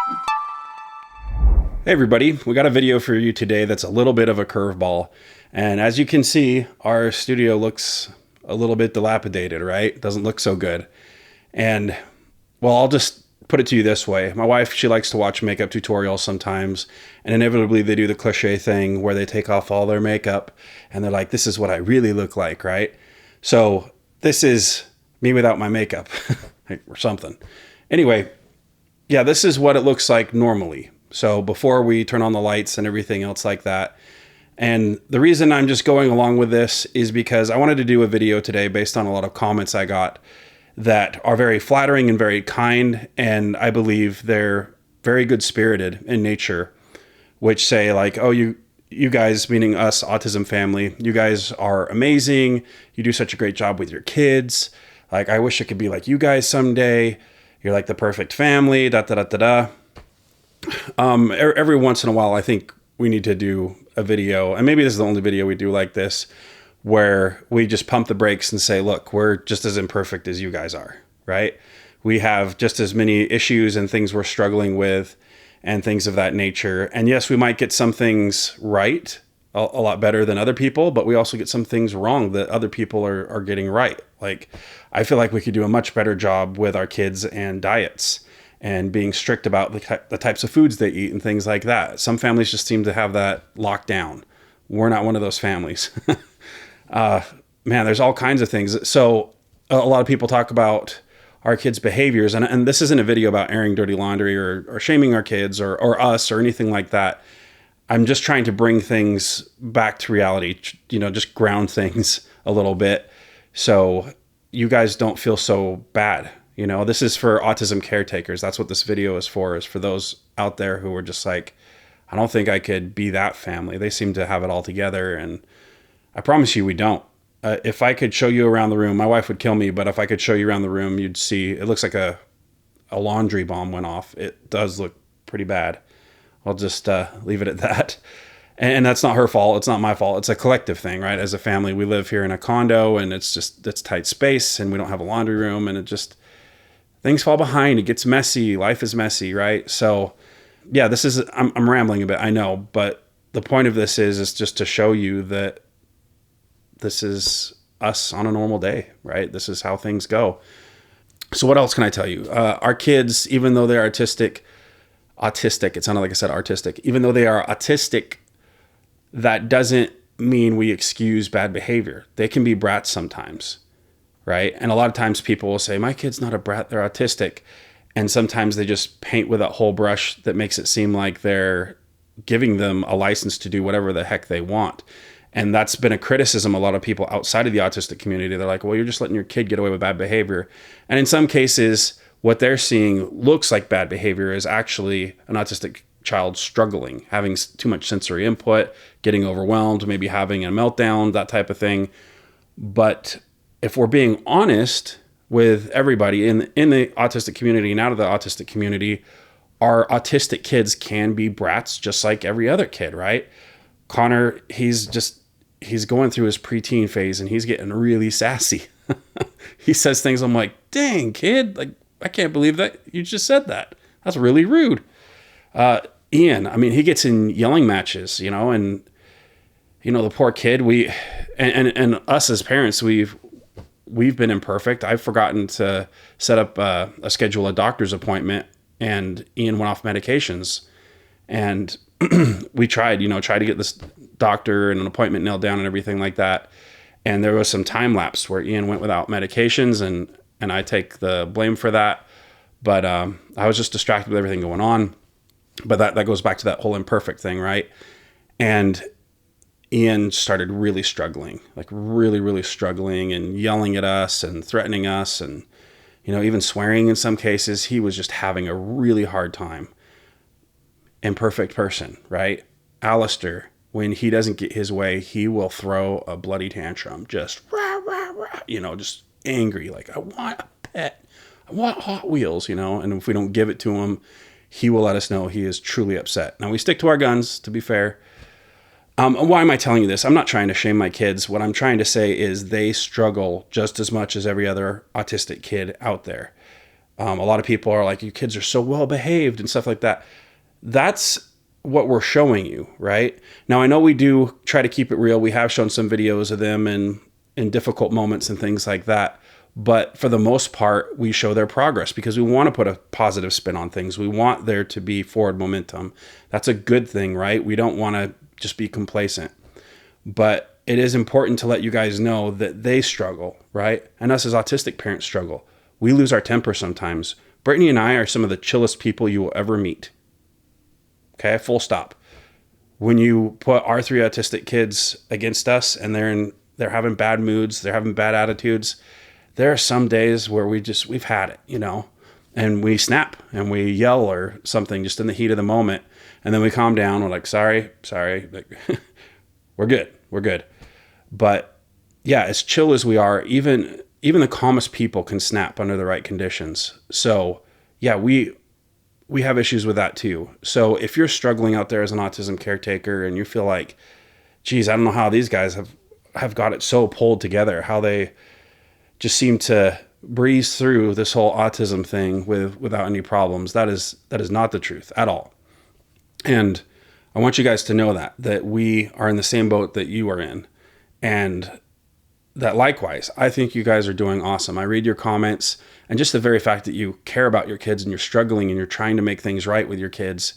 Hey everybody, we got a video for you today that's a little bit of a curveball. And as you can see, our studio looks a little bit dilapidated, right? Doesn't look so good. And well, I'll just put it to you this way. My wife, she likes to watch makeup tutorials sometimes, and inevitably they do the cliche thing where they take off all their makeup and they're like, this is what I really look like, right? So this is me without my makeup or something. Anyway, yeah, this is what it looks like normally. So before we turn on the lights and everything else like that. And the reason I'm just going along with this is because I wanted to do a video today based on a lot of comments I got that are very flattering and very kind. And I believe they're very good spirited in nature, which say like, oh, you guys, meaning us, Autism family, you guys are amazing. You do such a great job with your kids. Like, I wish it could be like you guys someday. You're like the perfect family, da, da, da, da, da. Every once in a while, I think we need to do a video, and maybe this is the only video we do like this, where we just pump the brakes and say, look, we're just as imperfect as you guys are, right? We have just as many issues and things we're struggling with and things of that nature. And yes, we might get some things right a lot better than other people, but we also get some things wrong that other people are getting right. Like, I feel like we could do a much better job with our kids and diets and being strict about the types of foods they eat and things like that. Some families just seem to have that locked down. We're not one of those families. Man, there's all kinds of things. So a lot of people talk about our kids' behaviors, and this isn't a video about airing dirty laundry or shaming our kids or us or anything like that. I'm just trying to bring things back to reality, just ground things a little bit so you guys don't feel so bad. This is for autism caretakers. That's what this video is for those out there who are just like, I don't think I could be that family. They seem to have it all together. And I promise you, we don't. If I could show you around the room, my wife would kill me, but if I could show you around the room, you'd see, it looks like a laundry bomb went off. It does look pretty bad. I'll just leave it at that. And that's not her fault. It's not my fault. It's a collective thing, right? As a family, we live here in a condo and it's tight space and we don't have a laundry room, and things fall behind. It gets messy. Life is messy, right? So yeah, I'm rambling a bit, I know, but the point of this is just to show you that this is us on a normal day, right? This is how things go. So what else can I tell you? Our kids, even though they're autistic, it sounded like I said artistic, even though they are autistic, that doesn't mean we excuse bad behavior. They can be brats sometimes. Right? And a lot of times people will say, my kid's not a brat, they're autistic. And sometimes they just paint with that whole brush that makes it seem like they're giving them a license to do whatever the heck they want. And that's been a criticism a lot of people outside of the autistic community. They're like, well, you're just letting your kid get away with bad behavior. And in some cases, what they're seeing looks like bad behavior is actually an autistic child struggling, having too much sensory input, getting overwhelmed, maybe having a meltdown, that type of thing. But if we're being honest with everybody in the autistic community and out of the autistic community, our autistic kids can be brats just like every other kid, right? Connor, he's going through his preteen phase and he's getting really sassy. He says things, I'm like, dang, kid, like, I can't believe that you just said that. That's really rude. Ian, I mean, he gets in yelling matches, and the poor kid, and us as parents, we've been imperfect. I've forgotten to set up schedule a doctor's appointment, and Ian went off medications. And we tried to get this doctor and an appointment nailed down and everything like that. And there was some time lapse where Ian went without medications, and I take the blame for that. But I was just distracted with everything going on. But that goes back to that whole imperfect thing, right? And Ian started really struggling, like really, really struggling and yelling at us and threatening us and, even swearing in some cases. He was just having a really hard time. Imperfect person, right? Alistair, when he doesn't get his way, he will throw a bloody tantrum, just rah, rah, rah, just angry. Like, I want a pet. I want Hot Wheels, and if we don't give it to him, he will let us know he is truly upset. Now, we stick to our guns, to be fair. Why am I telling you this? I'm not trying to shame my kids. What I'm trying to say is they struggle just as much as every other autistic kid out there. A lot of people are like, you kids are so well behaved and stuff like that. That's what we're showing you, right? Now, I know we do try to keep it real. We have shown some videos of them in difficult moments and things like that. But for the most part, we show their progress because we want to put a positive spin on things. We want there to be forward momentum. That's a good thing, right? We don't want to just be complacent. But it is important to let you guys know that they struggle, right? And us as autistic parents struggle. We lose our temper sometimes. Brittany and I are some of the chillest people you will ever meet. Okay, full stop. When you put our three autistic kids against us and they're having bad moods, they're having bad attitudes, there are some days where we've had it, and we snap and we yell or something just in the heat of the moment. And then we calm down. We're like, sorry. Like, we're good. But yeah, as chill as we are, even the calmest people can snap under the right conditions. So yeah, we have issues with that too. So if you're struggling out there as an autism caretaker and you feel like, geez, I don't know how these guys have got it so pulled together, how they just seem to breeze through this whole autism thing without any problems. That is not the truth at all. And I want you guys to know that we are in the same boat that you are in. And that likewise, I think you guys are doing awesome. I read your comments, and just the very fact that you care about your kids and you're struggling and you're trying to make things right with your kids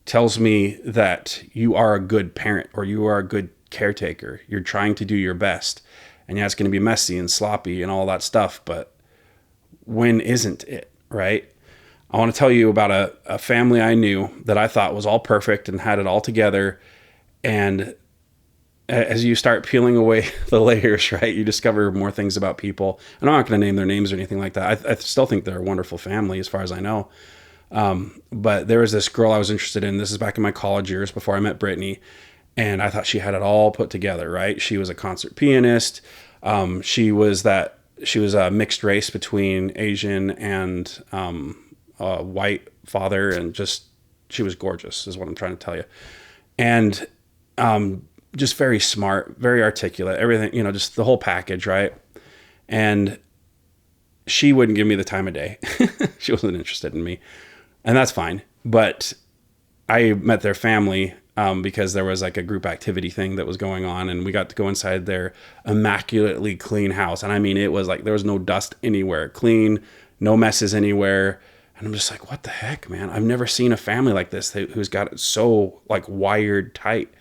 tells me that you are a good parent or you are a good caretaker. You're trying to do your best. And yeah, it's going to be messy and sloppy and all that stuff, but when isn't it, right? I want to tell you about a family I knew that I thought was all perfect and had it all together. And as you start peeling away the layers, right, you discover more things about people. And I'm not going to name their names or anything like that. I still think they're a wonderful family as far as I know. But there was this girl I was interested in. This is back in my college years before I met Brittany. And I thought she had it all put together, right? She was a concert pianist. She was a mixed race between Asian and a white father, and she was gorgeous, is what I'm trying to tell you. And just very smart, very articulate, everything, just the whole package, right? And she wouldn't give me the time of day. She wasn't interested in me, and that's fine. But I met their family because there was like a group activity thing that was going on, and we got to go inside their immaculately clean house. And I mean, it was like there was no dust anywhere, clean, no messes anywhere. And I'm just like, what the heck, man? I've never seen a family like this who's got it so like wired tight.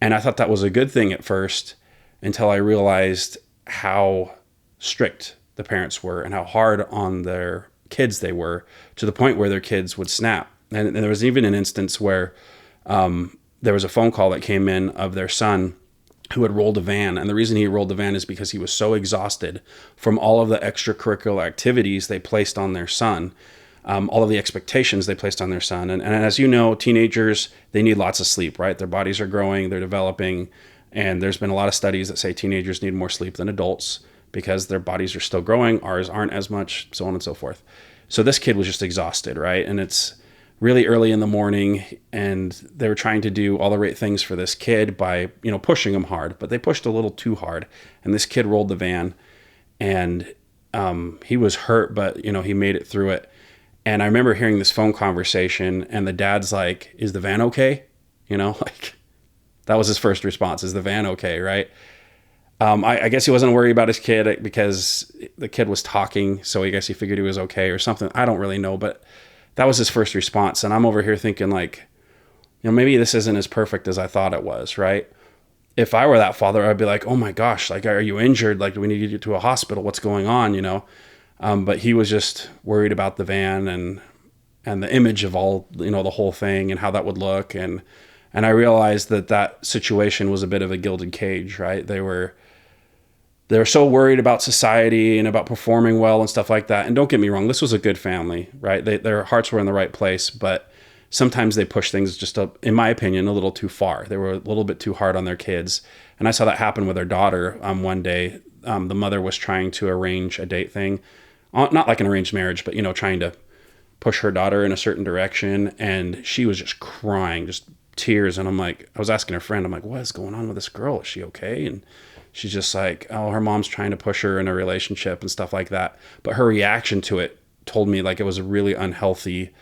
And I thought that was a good thing at first until I realized how strict the parents were and how hard on their kids they were, to the point where their kids would snap. And there was even an instance where there was a phone call that came in of their son who had rolled a van. And the reason he rolled the van is because he was so exhausted from all of the extracurricular activities they placed on their son, all of the expectations they placed on their son. And as you know, teenagers, they need lots of sleep, right? Their bodies are growing, they're developing. And there's been a lot of studies that say teenagers need more sleep than adults because their bodies are still growing. Ours aren't as much, so on and so forth. So this kid was just exhausted, right? And it's really early in the morning, and they were trying to do all the right things for this kid by, pushing him hard, but they pushed a little too hard. And this kid rolled the van, and he was hurt, but he made it through it. And I remember hearing this phone conversation, and the dad's like, "Is the van okay?" Like that was his first response: "Is the van okay?" Right? I guess he wasn't worried about his kid because the kid was talking, so I guess he figured he was okay or something. I don't really know, but that was his first response. And I'm over here thinking like, maybe this isn't as perfect as I thought it was, right? If I were that father, I'd be like, oh my gosh, like, are you injured? Like, do we need to get you to a hospital? What's going on? But he was just worried about the van and the image of all, the whole thing and how that would look. And I realized that situation was a bit of a gilded cage, right? They're so worried about society and about performing well and stuff like that. And don't get me wrong, this was a good family, right? Their hearts were in the right place, but sometimes they push things just, in my opinion, a little too far. They were a little bit too hard on their kids. And I saw that happen with their daughter one day. The mother was trying to arrange a date thing, not like an arranged marriage, but, trying to push her daughter in a certain direction. And she was just crying, just tears. And I was asking her friend, I'm like, what is going on with this girl? Is she okay? And she's just like, oh, her mom's trying to push her in a relationship and stuff like that. But her reaction to it told me like it was a really unhealthy,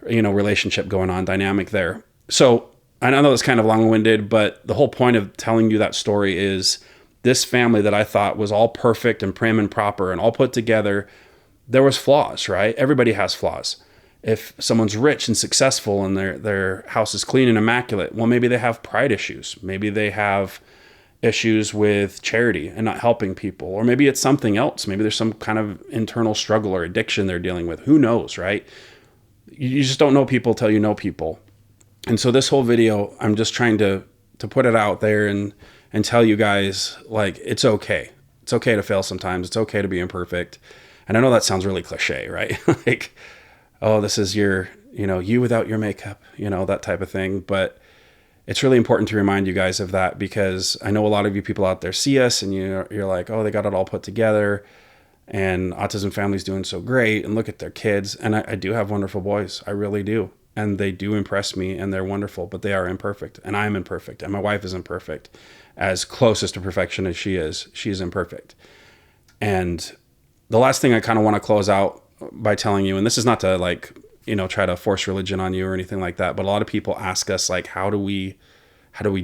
relationship going on, dynamic there. So I know it's kind of long-winded, but the whole point of telling you that story is this family that I thought was all perfect and prim and proper and all put together, there was flaws, right? Everybody has flaws. If someone's rich and successful and their house is clean and immaculate, well, maybe they have pride issues. Maybe they have issues with charity and not helping people. Or maybe it's something else. Maybe there's some kind of internal struggle or addiction they're dealing with. Who knows, right? You just don't know people till you know people. And so this whole video, I'm just trying to put it out there and tell you guys, like, it's okay. It's okay to fail sometimes. It's okay to be imperfect. And I know that sounds really cliche, right? Like, oh, this is your, you without your makeup, that type of thing. But it's really important to remind you guys of that, because I know a lot of you people out there see us and you're like, oh, they got it all put together and Autism Family's doing so great and look at their kids. And I do have wonderful boys. I really do. And they do impress me and they're wonderful, but they are imperfect and I'm imperfect and my wife is imperfect. As closest to perfection as she is imperfect. And the last thing I kind of want to close out by telling you, and this is not to like, try to force religion on you or anything like that, but a lot of people ask us like, how do we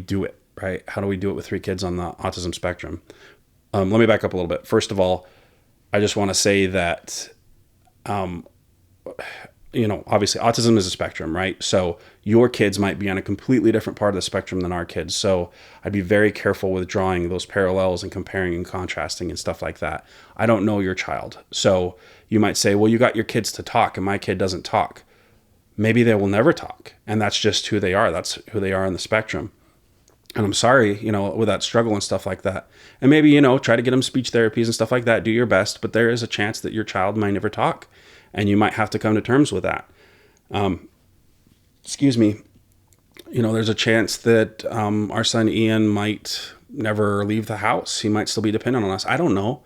do it, right? How do we do it with 3 kids on the autism spectrum? Let me back up a little bit. First of all, I just want to say that, obviously autism is a spectrum, right? So your kids might be on a completely different part of the spectrum than our kids. So I'd be very careful with drawing those parallels and comparing and contrasting and stuff like that. I don't know your child. So you might say, well, you got your kids to talk and my kid doesn't talk. Maybe they will never talk. And that's just who they are. That's who they are in the spectrum. And I'm sorry, with that struggle and stuff like that. And maybe, try to get them speech therapies and stuff like that. Do your best. But there is a chance that your child might never talk. And you might have to come to terms with that. Excuse me. There's a chance that our son Ian might never leave the house. He might still be dependent on us. I don't know.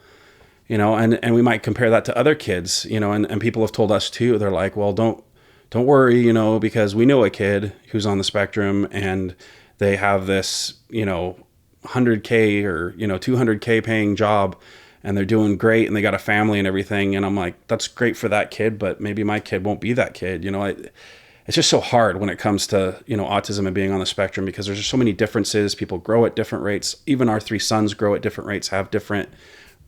And we might compare that to other kids, and people have told us too. They're like, well, don't worry, because we know a kid who's on the spectrum and they have this, 100K or, 200K paying job and they're doing great and they got a family and everything. And I'm like, that's great for that kid, but maybe my kid won't be that kid. It's just so hard when it comes to, autism and being on the spectrum, because there's just so many differences. People grow at different rates. Even our 3 sons grow at different rates, have different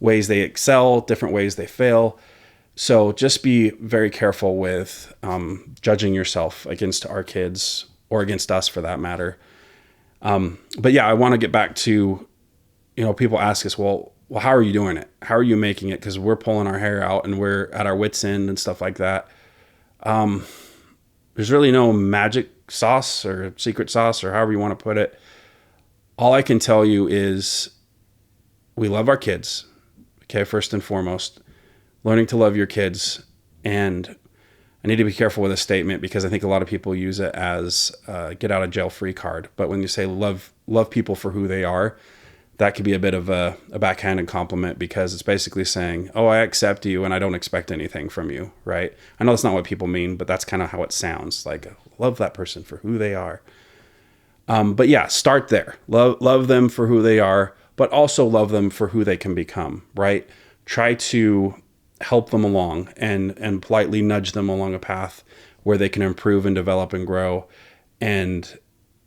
ways they excel, different ways they fail. So just be very careful with judging yourself against our kids or against us for that matter. But yeah, I want to get back to, people ask us, well, how are you doing it? How are you making it? Because we're pulling our hair out and we're at our wits' end and stuff like that. There's really no magic sauce or secret sauce or however you want to put it. All I can tell you is we love our kids. Okay, first and foremost, learning to love your kids. And I need to be careful with this statement because I think a lot of people use it as a get out of jail free card. But when you say love people for who they are, that could be a bit of a backhanded compliment, because it's basically saying, oh, I accept you and I don't expect anything from you, right? I know that's not what people mean, but that's kind of how it sounds. Like, love that person for who they are. But yeah, start there. Love them for who they are, but also love them for who they can become, right? Try to help them along and politely nudge them along a path where they can improve and develop and grow. And,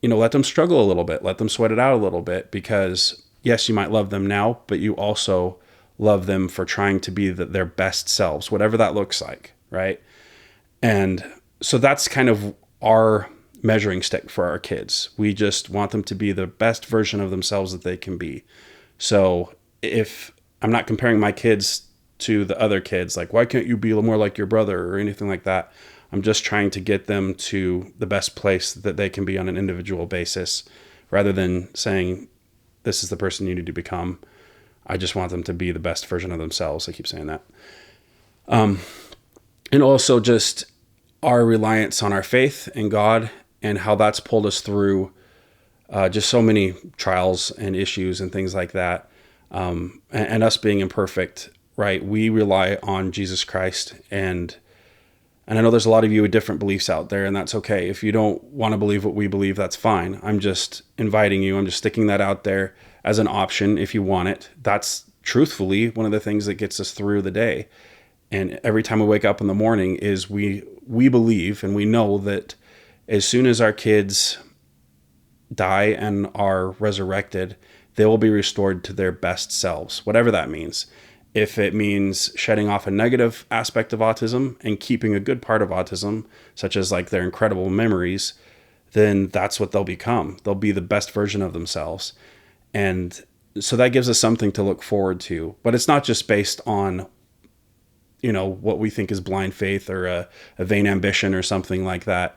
let them struggle a little bit. Let them sweat it out a little bit, because yes, you might love them now, but you also love them for trying to be their best selves, whatever that looks like, right? And so that's kind of our measuring stick for our kids. We just want them to be the best version of themselves that they can be. So if I'm not comparing my kids to the other kids, like, why can't you be more like your brother or anything like that? I'm just trying to get them to the best place that they can be on an individual basis, rather than saying, this is the person you need to become. I just want them to be the best version of themselves. I keep saying that. And also just our reliance on our faith in God and how that's pulled us through just so many trials and issues and things like that. And us being imperfect, right? We rely on Jesus Christ. And I know there's a lot of you with different beliefs out there, and that's okay. If you don't want to believe what we believe, that's fine. I'm just inviting you. I'm just sticking that out there as an option if you want it. That's truthfully one of the things that gets us through the day. And every time we wake up in the morning is we believe and we know that as soon as our kids die and are resurrected, they will be restored to their best selves, whatever that means. If it means shedding off a negative aspect of autism and keeping a good part of autism, such as like their incredible memories, then that's what they'll become. They'll be the best version of themselves. And so that gives us something to look forward to. But it's not just based on, what we think is blind faith or a vain ambition or something like that.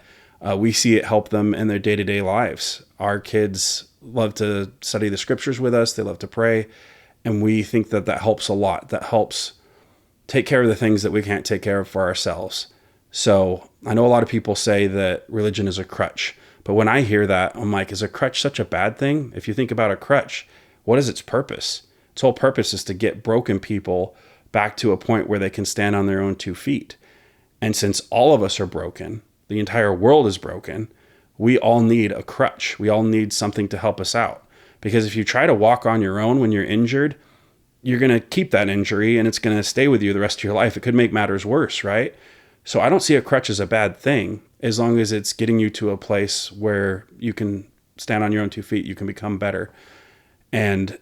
We see it help them in their day-to-day lives. Our kids love to study the scriptures with us. They love to pray. And we think that helps a lot. That helps take care of the things that we can't take care of for ourselves. So I know a lot of people say that religion is a crutch. But when I hear that, I'm like, is a crutch such a bad thing? If you think about a crutch, what is its purpose? Its whole purpose is to get broken people back to a point where they can stand on their own 2 feet. And since all of us are broken, the entire world is broken, we all need a crutch. We all need something to help us out. Because if you try to walk on your own when you're injured, you're going to keep that injury and it's going to stay with you the rest of your life. It could make matters worse, right? So I don't see a crutch as a bad thing as long as it's getting you to a place where you can stand on your own 2 feet, you can become better. And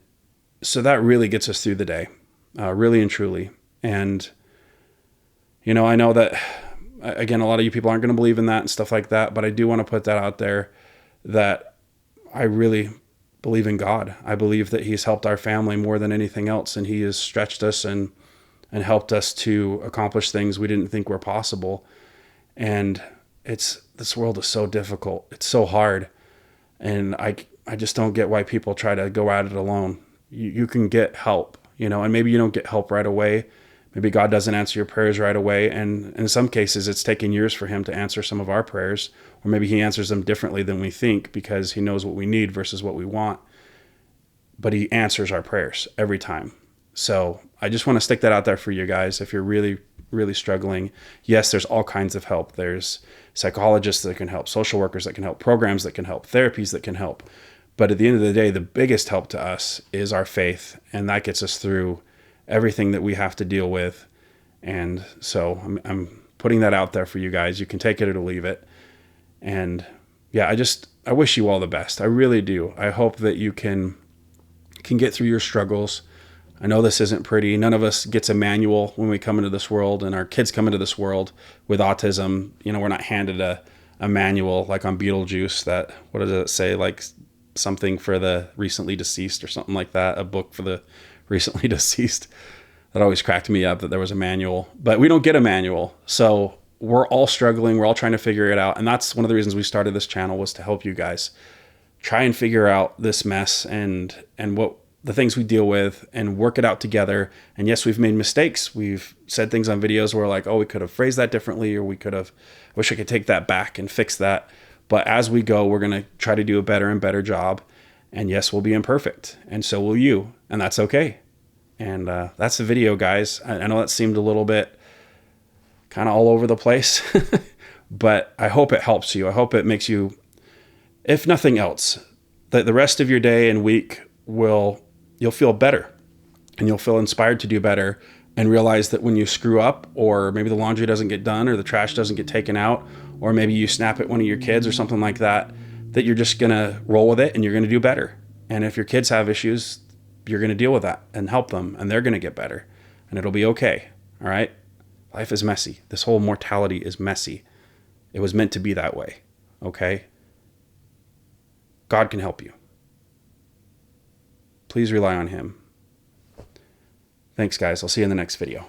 so that really gets us through the day, really and truly. And, I know that, again, a lot of you people aren't going to believe in that and stuff like that, but I do want to put that out there that I really believe in God. I believe that he's helped our family more than anything else, and he has stretched us and helped us to accomplish things we didn't think were possible. And this world is so difficult. It's so hard. And I just don't get why people try to go at it alone. You can get help, and maybe you don't get help right away. Maybe God doesn't answer your prayers right away. And in some cases, it's taken years for him to answer some of our prayers, or maybe he answers them differently than we think because he knows what we need versus what we want. But he answers our prayers every time. So I just want to stick that out there for you guys. If you're really, really struggling, yes, there's all kinds of help. There's psychologists that can help, social workers that can help, programs that can help, therapies that can help. But at the end of the day, the biggest help to us is our faith. And that gets us through everything that we have to deal with. And so I'm putting that out there for you guys. You can take it or leave it. And yeah, I wish you all the best. I really do. I hope that you can get through your struggles. I know this isn't pretty. None of us gets a manual when we come into this world, and our kids come into this world with autism. We're not handed a manual like on Beetlejuice that, what does it say? Like something for the recently deceased or something like that. A book for the recently deceased. That always cracked me up that there was a manual, but we don't get a manual. So we're all struggling. We're all trying to figure it out. And that's one of the reasons we started this channel, was to help you guys try and figure out this mess and what the things we deal with and work it out together. And yes, we've made mistakes. We've said things on videos where like, oh, we could have phrased that differently, or I wish I could take that back and fix that. But as we go, we're going to try to do a better and better job. And yes, we'll be imperfect, and so will you. And that's okay. And that's the video, guys. I know that seemed a little bit kind of all over the place, but I hope it helps you. I hope it makes you, if nothing else, that the rest of your day and week you'll feel better, and you'll feel inspired to do better, and realize that when you screw up, or maybe the laundry doesn't get done, or the trash doesn't get taken out, or maybe you snap at one of your kids or something like that, that you're just going to roll with it and you're going to do better. And if your kids have issues, you're going to deal with that and help them, and they're going to get better, and it'll be okay. All right. Life is messy. This whole mortality is messy. It was meant to be that way. Okay. God can help you. Please rely on him. Thanks, guys. I'll see you in the next video.